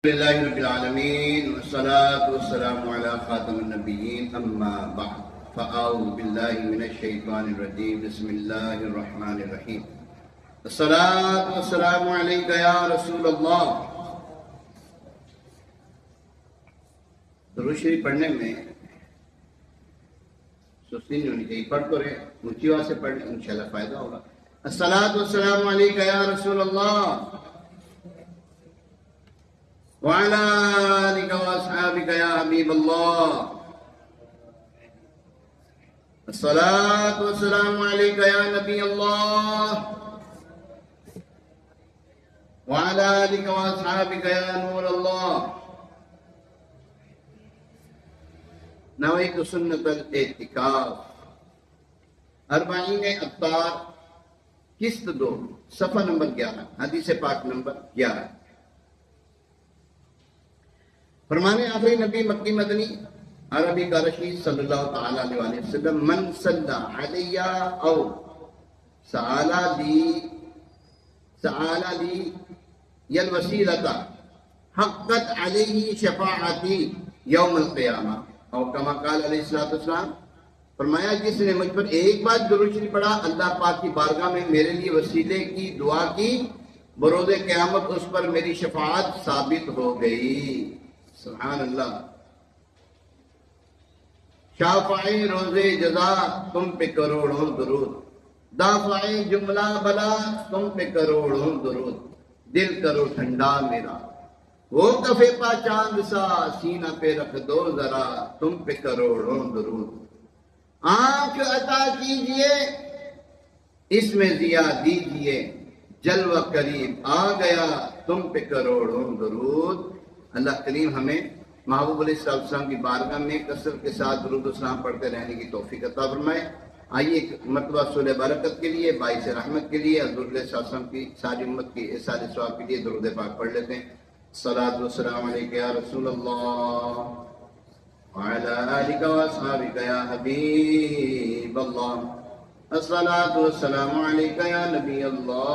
لله رب العالمين والصلاة والسلام على خاتم النبيين أما بعد فأعوذ بالله من الشيطان الرجيم بسم الله الرحمن الرحيم الصلاة والسلام عليك يا رسول الله. درود شریف پڑھنے میں سستی نہیں ہونی چاہیے، پڑھ تو رہے اونچی آواز سے پڑھ انشاءاللہ فائدہ ہوگا. الصلاة والسلام عليك يا رسول الله وعلى آلك وأصحابك يا حبيب الله. الصلاة والسلام عليك يا نبي الله وعلى آلك وأصحابك يا نور الله. نويت سنة الاعتكاف اربعین ابطار قسط 2 صفحہ نمبر 11 حدیث پاک نمبر 11. فرمانے آخری نبی مکی مدنی عربی کا رشید صلی اللہ تعالی علیہ وسلم من صلی علیہ او سعالا لی یلوسیلت حقت علیہ شفاعتی یوم القیامہ او کما قال علیہ السلام. فرمایا جس نے مجھ پر ایک بار درود شریف پڑھا اللہ پاک کی بارگاہ میں میرے لیے وسیلے کی دعا کی، بروز قیامت اس پر میری شفاعت ثابت ہو گئی. سبحان اللہ. شافعی روزے جزا تم پہ کروڑوں درود، دافعی جملہ بلا تم پہ کروڑوں درود، دل کرو ٹھنڈا میرا وہ کفے پا چاند سا سینہ پہ رکھ دو ذرا تم پہ کروڑوں درود. آنکھ عطا کیجئے اس میں ضیا دیجئے جلوہ قریب آ گیا تم پہ کروڑوں درود. اللہ کریم ہمیں محبوب علیہ السلام کی بارگاہ میں کثرت کے ساتھ درود و سلام پڑھتے رہنے کی توفیق عطا فرمائے. آئیے ایک مرتبہ صلح برکت کے لیے، باعث رحمت کے لیے، حضور علیہ السلام کی ساری امت کی احسان ثواب کے لیے درود پاک پڑھ لیتے ہیں. الصلاۃ والسلام علیک یا رسول اللہ وعلی آلک واصحابک یا حبیب اللہ. الصلاۃ والسلام علیک یا نبی اللہ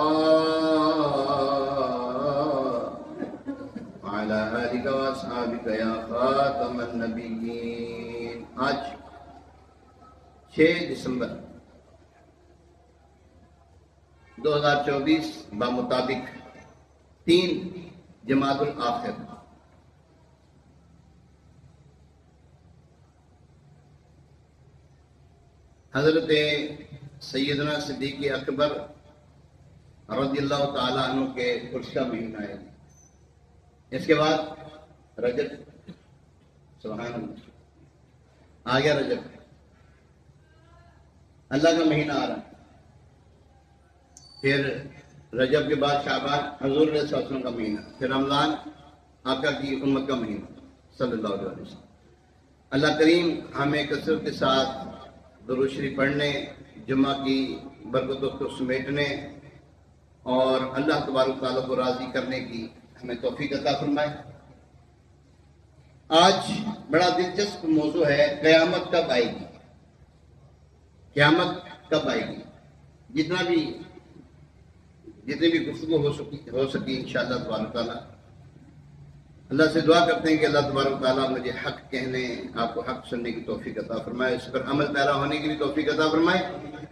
وعلی آلک واصحابک یا خاتم النبیین. آج 6 دسمبر 2024 بمطابق 3 جمادی الاخر. حضرت سیدنا صدیق اکبر رضی اللہ تعالیٰ عنہ کے عرس کا مہینہ ہے. اس کے بعد رجب، سبحان اللہ، آ گیا رجب، اللہ کا مہینہ آ رہا ہے. پھر رجب کے بعد شعبان حضور علیہ السلام کا مہینہ، پھر رمضان آقا کی امت کا مہینہ صلی اللہ علیہ وسلم. اللہ کریم ہمیں کثرت کے ساتھ درود شریف پڑھنے، جمعہ کی برکتوں کو سمیٹنے اور اللہ تبارک تعالیٰ کو راضی کرنے کی ہمیں توفیق عطا فرمائے. آج بڑا دلچسپ موضوع ہے، قیامت کب آئے گی. قیامت کب آئے گی. جتنی بھی گفتگو ہو سکی انشاءاللہ تبارک تعالیٰ. اللہ سے دعا کرتے ہیں کہ اللہ تبارک تعالیٰ مجھے حق کہنے، آپ کو حق سننے کی توفیق عطا فرمائے، اس پر عمل پیرا ہونے کی بھی توفیق عطا فرمائے.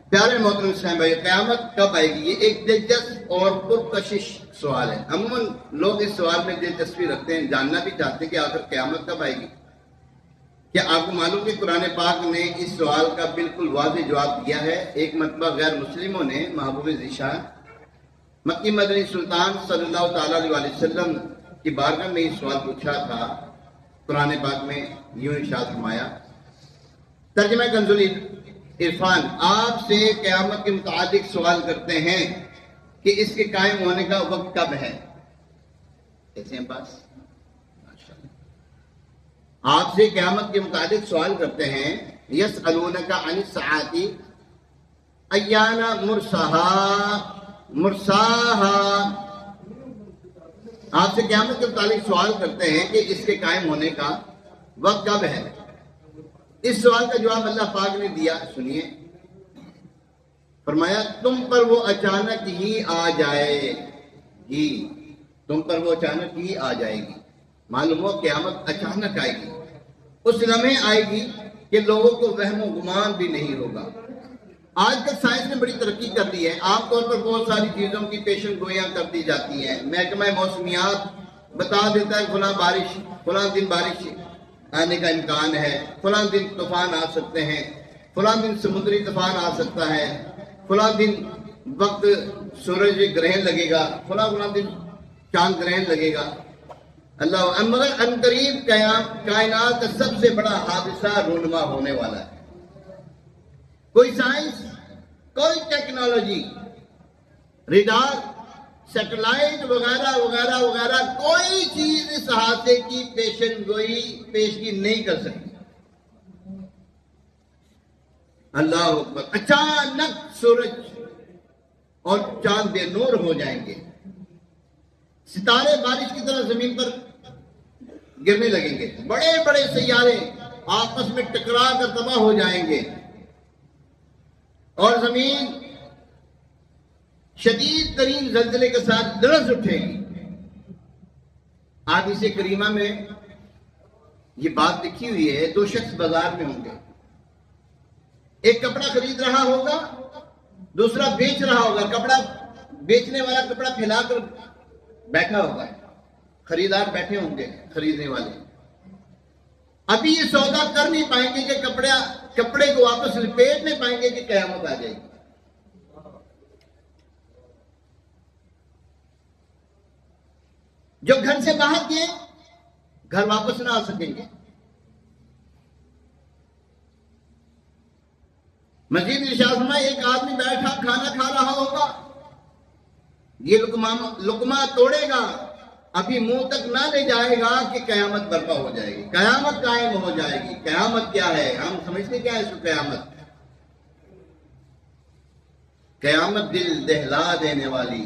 پیارے محترم اسلام بھائی، قیامت کب آئے گی، یہ ایک دلچسپ اور پرکشش سوال ہے. عموماً لوگ اس سوال میں دلچسپی رکھتے ہیں، جاننا بھی چاہتے ہیں کہ آخر قیامت کب آئے گی. کیا آپ کو معلوم کہ قرآن پاک نے اس سوال کا بالکل واضح جواب دیا ہے. ایک مرتبہ غیر مسلموں نے محبوب ذیشان مکی مدنی سلطان صلی اللہ تعالیٰ علیہ وسلم کی بارگاہ میں یہ سوال پوچھا تھا. قرآن پاک میں یوں ارشاد فرمایا، ترجمہ کنز العرفان، آپ سے قیامت کے متعلق سوال کرتے ہیں کہ اس کے قائم ہونے کا وقت کب ہے. ایسے ہیں بس آپ سے قیامت کے متعلق سوال کرتے ہیں. یسألونک عن الساعۃ ایان مرساہا، آپ سے قیامت کے متعلق سوال کرتے ہیں کہ اس کے قائم ہونے کا وقت کب ہے. اس سوال کا جواب اللہ پاک نے دیا، سنیے. فرمایا تم پر وہ اچانک ہی آ جائے گی، تم پر وہ اچانک ہی آ جائے گی. معلوم ہو قیامت اچانک آئے گی، اس لمحے آئے گی کہ لوگوں کو وہم و گمان بھی نہیں ہوگا۔ آج کل سائنس نے بڑی ترقی کر لی ہے، عام طور پر بہت ساری چیزوں کی پیشن گوئیاں کر دی جاتی ہیں۔ محکمہ موسمیات بتا دیتا ہے فلاں دن بارش آنے کا امکان ہے، فلاں دن طوفان آ سکتے ہیں، فلاں دن سمندری طوفان آ سکتا ہے، فلاں دن وقت سورج گرہن لگے گا، فلاں دن چاند گرہن لگے گا۔ اللہ مگر عنقریب کائنات کا سب سے بڑا حادثہ رونما ہونے والا ہے۔ کوئی سائنس، کوئی ٹیکنالوجی، ریڈار، سیٹلائٹ وغیرہ وغیرہ وغیرہ کوئی چیز اس حادثے کی پیشن گوئی پیشگی نہیں کر سکتی۔ اللہ اکبر، اچانک سورج اور چاند بے نور ہو جائیں گے، ستارے بارش کی طرح زمین پر گرنے لگیں گے، بڑے بڑے سیارے آپس میں ٹکرا کر تباہ ہو جائیں گے، اور زمین شدید ترین زلزلے کے ساتھ لرز اٹھے گی۔ حدیث کریمہ میں یہ بات لکھی ہوئی ہے، دو شخص بازار میں ہوں گے، ایک کپڑا خرید رہا ہوگا، دوسرا بیچ رہا ہوگا۔ کپڑا بیچنے والا کپڑا پھیلا کر بیٹھا ہوگا، خریدار بیٹھے ہوں گے، خریدنے والے ابھی یہ سودا کر نہیں پائیں گے کہ کپڑے کو واپس لپیٹ نہیں پائیں گے کہ قیامت آ جائے گی۔ جو گھر سے باہر گئے گھر واپس نہ آ سکیں گے۔ مزید ارشاد فرمایا، ایک آدمی بیٹھا کھانا کھا رہا ہوگا، یہ لقمہ توڑے گا، ابھی منہ تک نہ لے جائے گا کہ قیامت برپا ہو جائے گی، قیامت قائم ہو جائے گی۔ قیامت کیا ہے؟ ہم سمجھتے کیا ہے اس کو قیامت؟ قیامت دل دہلا دینے والی